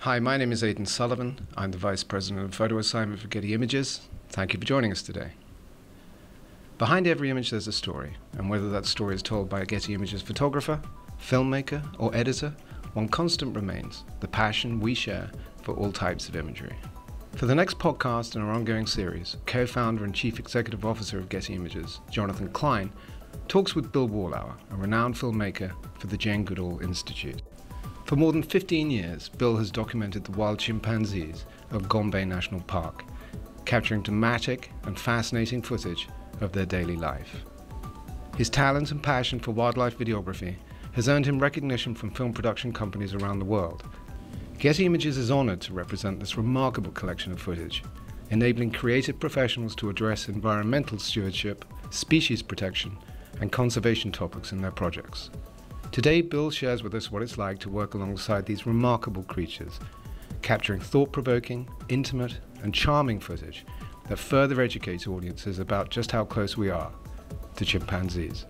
Hi, my name is Aidan Sullivan. I'm the Vice President of Photo Assignment for Getty Images. Thank you for joining us today. Behind every image there's a story, and whether that story is told by a Getty Images photographer, filmmaker, or editor, one constant remains: the passion we share for all types of imagery. For the next podcast in our ongoing series, co-founder and Chief Executive Officer of Getty Images, Jonathan Klein, talks with Bill Wallauer, a renowned filmmaker for the Jane Goodall Institute. For more than 15 years, Bill has documented the wild chimpanzees of Gombe National Park, capturing dramatic and fascinating footage of their daily life. His talent and passion for wildlife videography has earned him recognition from film production companies around the world. Getty Images is honored to represent this remarkable collection of footage, enabling creative professionals to address environmental stewardship, species protection, and conservation topics in their projects. Today, Bill shares with us what it's like to work alongside these remarkable creatures, capturing thought-provoking, intimate, and charming footage that further educates audiences about just how close we are to chimpanzees.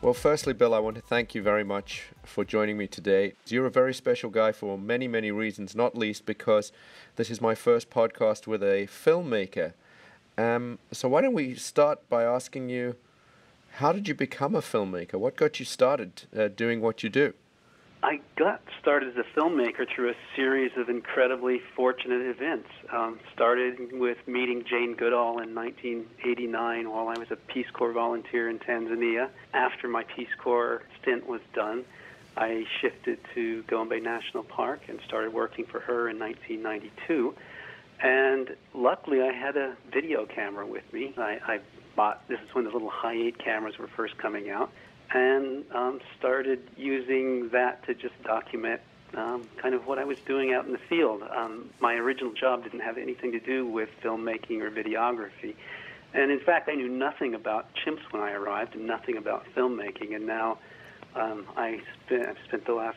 Well, firstly, Bill, I want to thank you very much for joining me today. You're a very special guy for many, many reasons, not least because this is my first podcast with a filmmaker. So why don't we start by asking you, how did you become a filmmaker? What got you started doing what you do? I got started as a filmmaker through a series of incredibly fortunate events. Started with meeting Jane Goodall in 1989 while I was a Peace Corps volunteer in Tanzania. After my Peace Corps stint was done, I shifted to Gombe National Park and started working for her in 1992. And luckily, I had a video camera with me. I bought, this is when the little high-8 cameras were first coming out, and started using that to just document kind of what I was doing out in the field. My original job didn't have anything to do with filmmaking or videography. And in fact, I knew nothing about chimps when I arrived and nothing about filmmaking. And now I've spent the last,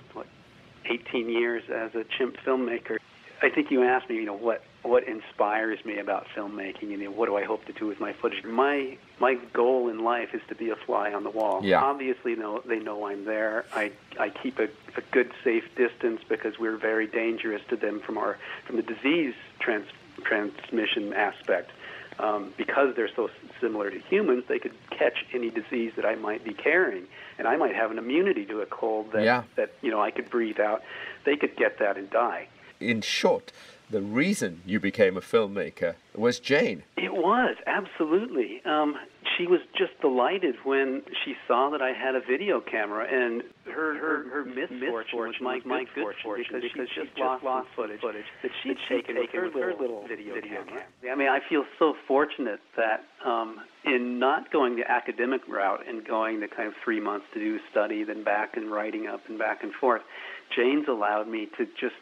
18 years as a chimp filmmaker. I think you asked me, what inspires me about filmmaking and what do I hope to do with my footage. My goal in life is to be a fly on the wall. Yeah. Obviously, they know I'm there. I keep a good, safe distance because we're very dangerous to them from the disease transmission aspect. Because they're so similar to humans, they could catch any disease that I might be carrying, and I might have an immunity to a cold that I could breathe out. They could get that and die. In short, the reason you became a filmmaker was Jane. It was, absolutely. She was just delighted when she saw that I had a video camera, and her misfortune was my good fortune because she just lost footage that she'd taken with her little video camera. I mean, I feel so fortunate that in not going the academic route and going the kind of 3 months to do study, then back and writing up and back and forth, Jane's allowed me to just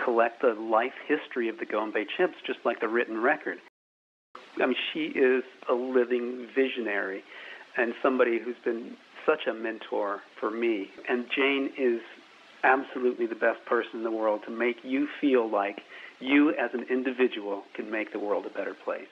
collect the life history of the Gombe chimps, just like the written record. I mean, she is a living visionary and somebody who's been such a mentor for me. And Jane is absolutely the best person in the world to make you feel like you as an individual can make the world a better place.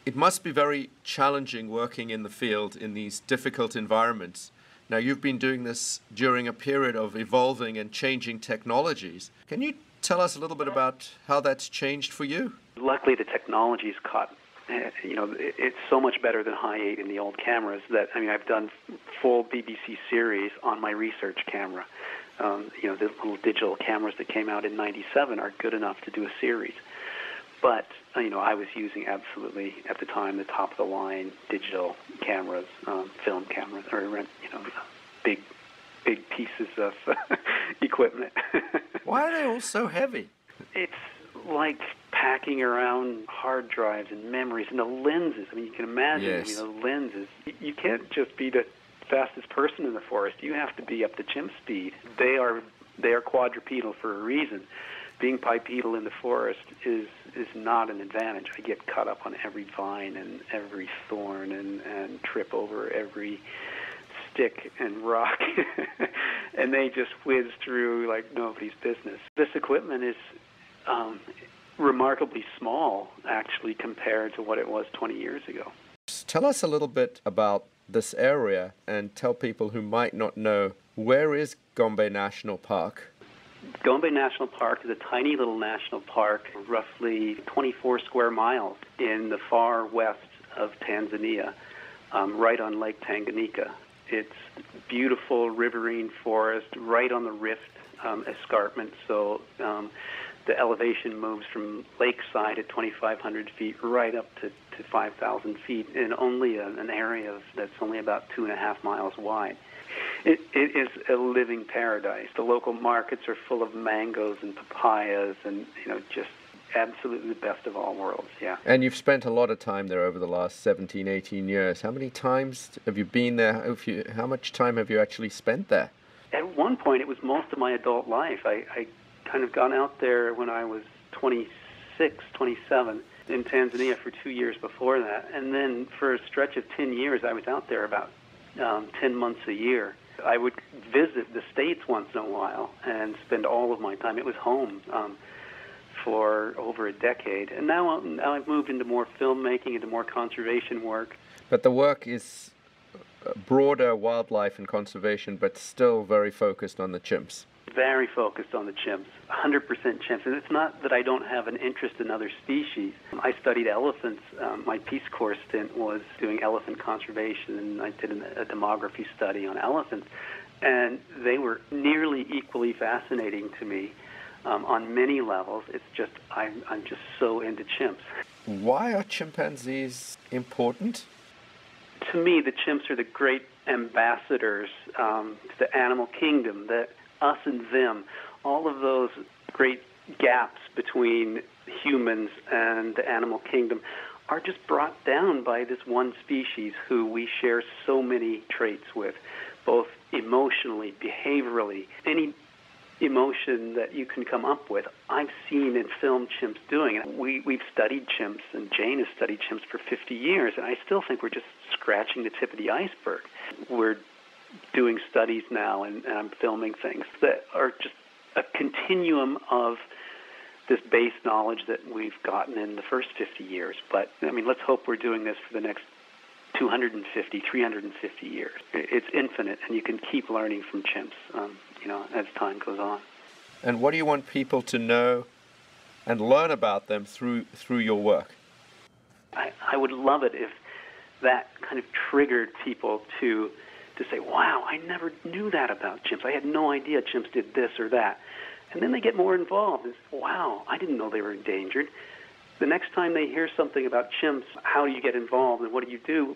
It must be very challenging working in the field in these difficult environments. Now, you've been doing this during a period of evolving and changing technologies. Can you tell us a little bit about how that's changed for you? Luckily, the technology's caught. It's so much better than high-8 in the old cameras that, I've done full BBC series on my research camera. The little digital cameras that came out in '97 are good enough to do a series. But, I was using absolutely, at the time, the top-of-the-line digital cameras, film cameras, or, big pieces of equipment. Why are they all so heavy? It's like packing around hard drives and memories and the lenses. You can imagine, Yes. The lenses. You can't just be the fastest person in the forest. You have to be up to chimp speed. They are quadrupedal for a reason. Being bipedal in the forest is not an advantage. I get caught up on every vine and every thorn and trip over every stick and rock, and they just whiz through like nobody's business. This equipment is remarkably small, actually, compared to what it was 20 years ago. Tell us a little bit about this area and tell people who might not know, where is Gombe National Park? Gombe National Park is a tiny little national park, roughly 24 square miles in the far west of Tanzania, right on Lake Tanganyika. It's beautiful riverine forest right on the rift escarpment, so the elevation moves from lakeside at 2,500 feet right up to 5,000 feet in only an area that's only about 2.5 miles wide. It is a living paradise. The local markets are full of mangoes and papayas and, just absolutely the best of all worlds, yeah. And you've spent a lot of time there over the last 17, 18 years. How many times have you been there? How much time have you actually spent there? At one point, it was most of my adult life. I kind of got out there when I was 26, 27 in Tanzania for 2 years before that. And then for a stretch of 10 years, I was out there about 10 months a year. I would visit the States once in a while and spend all of my time. It was home for over a decade. And now I've moved into more filmmaking, into more conservation work. But the work is broader wildlife and conservation, but still very focused on the chimps. Very focused on the chimps, 100% chimps. And it's not that I don't have an interest in other species. I studied elephants. My Peace Corps stint was doing elephant conservation, and I did a demography study on elephants. And they were nearly equally fascinating to me on many levels. It's just, I'm just so into chimps. Why are chimpanzees important? To me, the chimps are the great ambassadors to the animal kingdom, that us and them, all of those great gaps between humans and the animal kingdom are just brought down by this one species who we share so many traits with, both emotionally, behaviorally, any emotion that you can come up with. I've seen and filmed chimps doing it. We've studied chimps, and Jane has studied chimps for 50 years, and I still think we're just scratching the tip of the iceberg. We're doing studies now, and I'm filming things that are just a continuum of this base knowledge that we've gotten in the first 50 years. But, let's hope we're doing this for the next 250, 350 years. It's infinite, and you can keep learning from chimps, as time goes on. And what do you want people to know and learn about them through your work? I would love it if that kind of triggered people to say, wow, I never knew that about chimps. I had no idea chimps did this or that. And then they get more involved and say, wow, I didn't know they were endangered. The next time they hear something about chimps, how do you get involved and what do you do?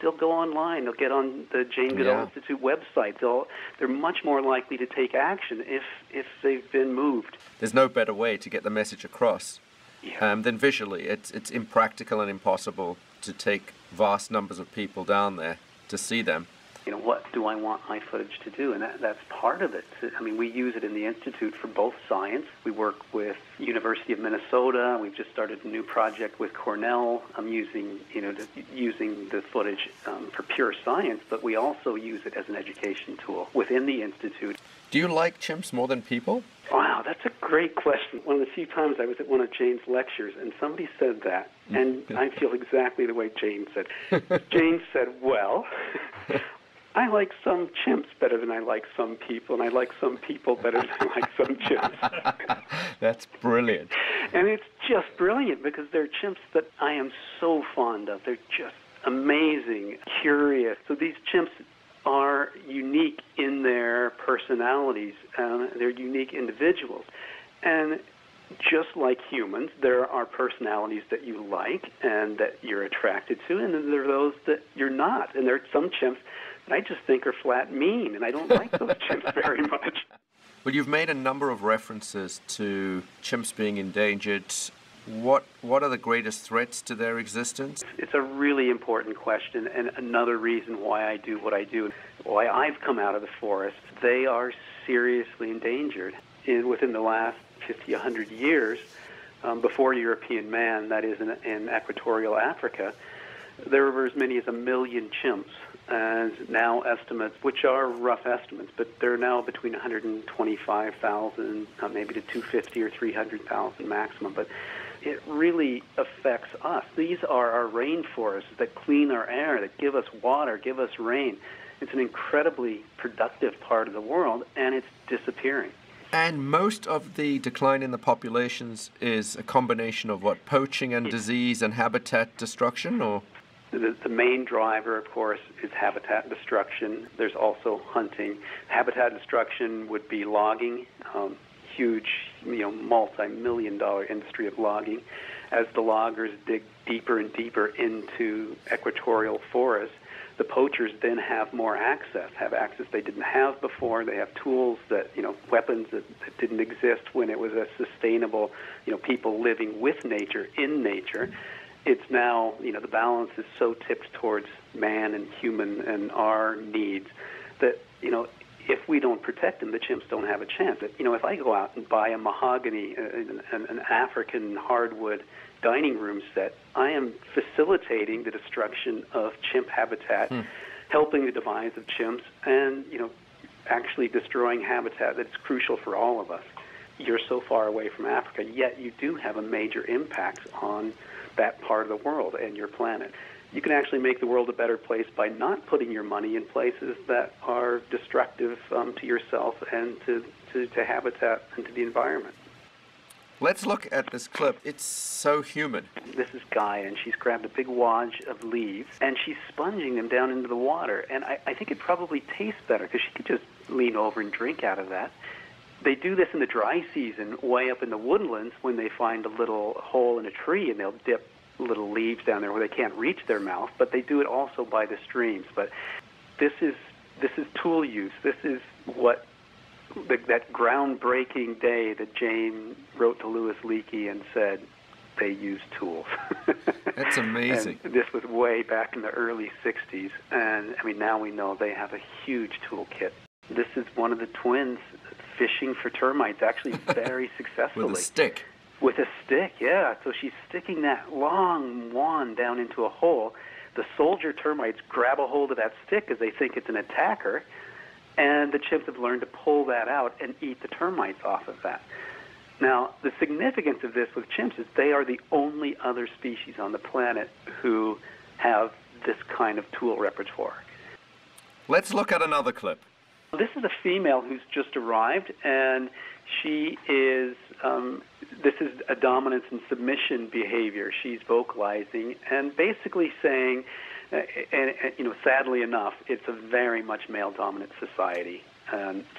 They'll go online. They'll get on the Jane Goodall Institute website. They're much more likely to take action if they've been moved. There's no better way to get the message across than visually. It's impractical and impossible to take vast numbers of people down there to see them. What do I want my footage to do? And that's part of it. We use it in the Institute for both science. We work with University of Minnesota. We've just started a new project with Cornell. I'm using the footage for pure science, but we also use it as an education tool within the Institute. Do you like chimps more than people? Wow, that's a great question. One of the few times I was at one of Jane's lectures, and somebody said that, and I feel exactly the way Jane said. Jane said, well, I like some chimps better than I like some people, and I like some people better than I like some chimps. That's brilliant. And it's just brilliant because they're chimps that I am so fond of. They're just amazing, curious. So these chimps are unique in their personalities. They're unique individuals. And just like humans, there are personalities that you like and that you're attracted to, and then there are those that you're not. And there are some chimps that I just think are flat mean, and I don't like those chimps very much. Well, you've made a number of references to chimps being endangered. What are the greatest threats to their existence? It's a really important question, and another reason why I do what I do, why I've come out of the forest. They are seriously endangered. Within the last 50, 100 years, before European man, that is in equatorial Africa, there were as many as 1 million chimps. And now estimates, which are rough estimates, but they're now between 125,000, maybe to 250 or 300,000 maximum. But it really affects us. These are our rainforests that clean our air, that give us water, give us rain. It's an incredibly productive part of the world, and it's disappearing. And most of the decline in the populations is a combination of what? Poaching and disease and habitat destruction, or? The main driver, of course, is habitat destruction. There's also hunting. Habitat destruction would be logging, huge, multi-million-dollar industry of logging. As the loggers dig deeper and deeper into equatorial forests, the poachers then have more access, they didn't have before. They have tools that, weapons that didn't exist when it was a sustainable, people living with nature, in nature. It's now, the balance is so tipped towards man and human and our needs that, if we don't protect them, the chimps don't have a chance. If I go out and buy a mahogany, an African hardwood dining room set, I am facilitating the destruction of chimp habitat, helping the demise of chimps, and, actually destroying habitat that's crucial for all of us. You're so far away from Africa, yet you do have a major impact on that part of the world and your planet. You can actually make the world a better place by not putting your money in places that are destructive to yourself and to habitat and to the environment. Let's look at this clip. It's so human. This is Gaia, and she's grabbed a big wad of leaves, and she's sponging them down into the water. And I think it probably tastes better because she could just lean over and drink out of that. They do this in the dry season, way up in the woodlands, when they find a little hole in a tree, and they'll dip little leaves down there where they can't reach their mouth. But they do it also by the streams. But this is tool use. This is what that groundbreaking day that Jane wrote to Louis Leakey and said they use tools. That's amazing. And this was way back in the early 60s. And, now we know they have a huge toolkit. This is one of the twins fishing for termites, actually very successfully. With a stick. With a stick, yeah. So she's sticking that long wand down into a hole. The soldier termites grab a hold of that stick because they think it's an attacker, and the chimps have learned to pull that out and eat the termites off of that. Now, the significance of this with chimps is they are the only other species on the planet who have this kind of tool repertoire. Let's look at another clip. This is a female who's just arrived, and she is, this is a dominance and submission behavior. She's vocalizing and basically saying, and sadly enough, it's a very much male-dominant society.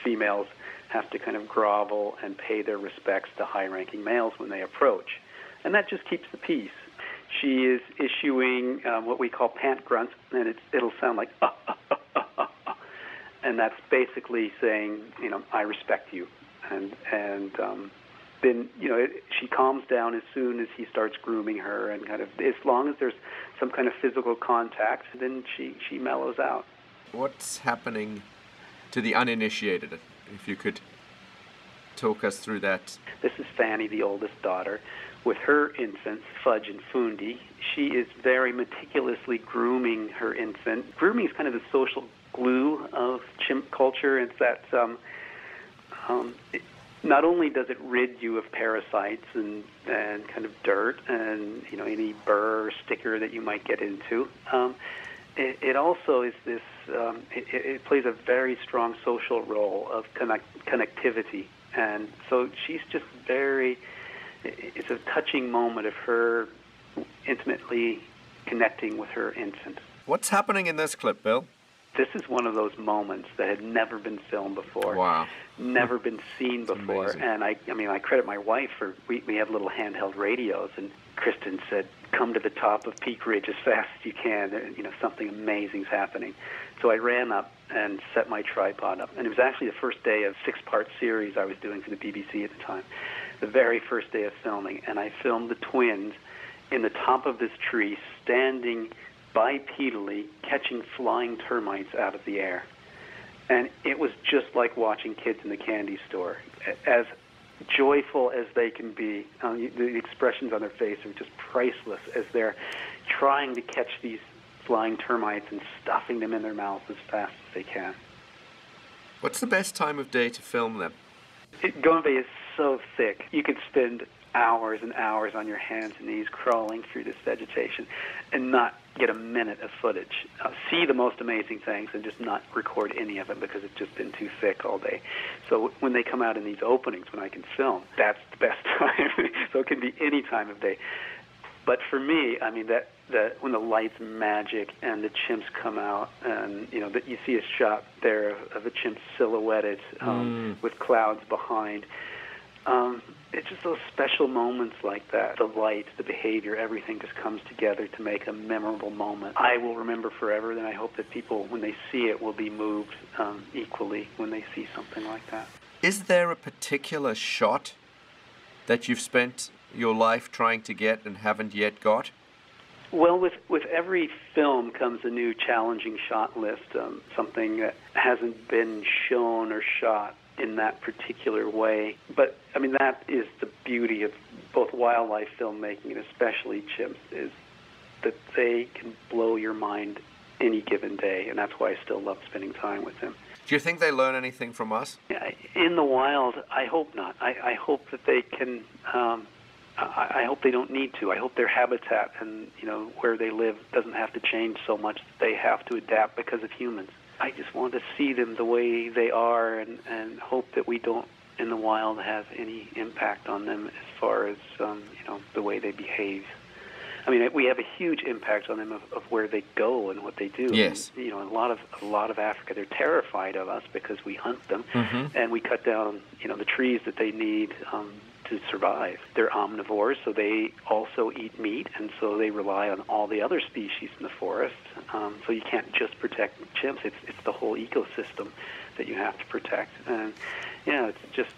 Females have to kind of grovel and pay their respects to high-ranking males when they approach. And that just keeps the peace. She is issuing what we call pant grunts, and it'll sound like, and that's basically saying, I respect you. And then, she calms down as soon as he starts grooming her, and kind of, as long as there's some kind of physical contact, then she mellows out. What's happening to the uninitiated, if you could talk us through that? This is Fanny, the oldest daughter, with her infants, Fudge and Fundi. She is very meticulously grooming her infant. Grooming is kind of the social glue of chimp culture. It's that not only does it rid you of parasites and kind of dirt and any burr or sticker that you might get into, it also is this. It plays a very strong social role of connectivity, and so she's just very. It's a touching moment of her intimately connecting with her infant. What's happening in this clip, Bill? This is one of those moments that had never been filmed before. Wow. Never been seen before. Amazing. And I credit my wife for, we have little handheld radios, and Kristen said, come to the top of Peak Ridge as fast as you can. Something amazing's happening. So I ran up and set my tripod up. And it was actually the first day of a 6-part series I was doing for the BBC at the time. The very first day of filming. And I filmed the twins in the top of this tree, standing bipedally catching flying termites out of the air. And it was just like watching kids in the candy store. As joyful as they can be, the expressions on their face are just priceless as they're trying to catch these flying termites and stuffing them in their mouths as fast as they can. What's the best time of day to film them? Gombe is so thick. You could spend hours and hours on your hands and knees crawling through this vegetation and not get a minute of footage. See the most amazing things and just not record any of it because it's just been too thick all day. So when they come out in these openings, when I can film, that's the best time. So it can be any time of day. But for me, I mean, that when the light's magic and the chimps come out, and that you see a shot there of a chimp silhouetted with clouds behind. It's just those special moments like that. The light, the behavior, everything just comes together to make a memorable moment. I will remember forever, and I hope that people, when they see it, will be moved equally when they see something like that. Is there a particular shot that you've spent your life trying to get and haven't yet got? Well, with every film comes a new challenging shot list, something that hasn't been shown or shot in that particular way. But, I mean, that is the beauty of both wildlife filmmaking and especially chimps, is that they can blow your mind any given day, and that's why I still love spending time with them. Do you think they learn anything from us? In the wild, I hope not. I hope that they can... I hope they don't need to. I hope their habitat and where they live doesn't have to change so much that they have to adapt because of humans. I just want to see them the way they are, and hope that we don't in the wild have any impact on them as far as the way they behave. I mean, we have a huge impact on them of where they go and what they do. Yes. And, a lot of Africa, they're terrified of us because we hunt them, and we cut down the trees that they need to survive. They're omnivores, so they also eat meat, and so they rely on all the other species in the forest. So you can't just protect chimps. It's the whole ecosystem that you have to protect. And it's just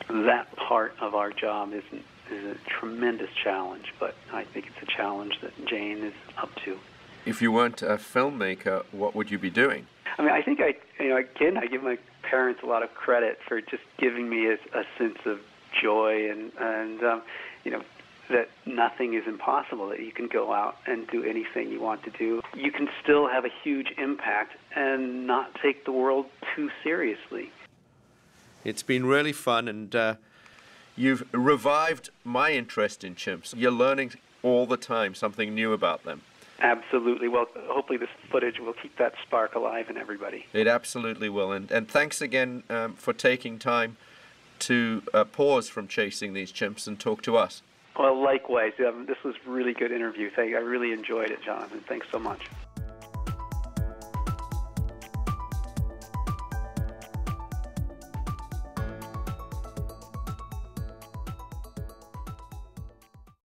that part of our job is a tremendous challenge, but I think it's a challenge that Jane is up to. If you weren't a filmmaker, what would you be doing? I mean, I think I give my parents a lot of credit for just giving me a sense of joy and that nothing is impossible, that you can go out and do anything you want to do. You can still have a huge impact and not take the world too seriously. It's been really fun, and you've revived my interest in chimps. You're learning all the time something new about them. Absolutely. Well, hopefully this footage will keep that spark alive in everybody. It absolutely will. And thanks again for taking time to pause from chasing these chimps and talk to us. Well, likewise. This was a really good interview. I really enjoyed it, Jonathan. Thanks so much.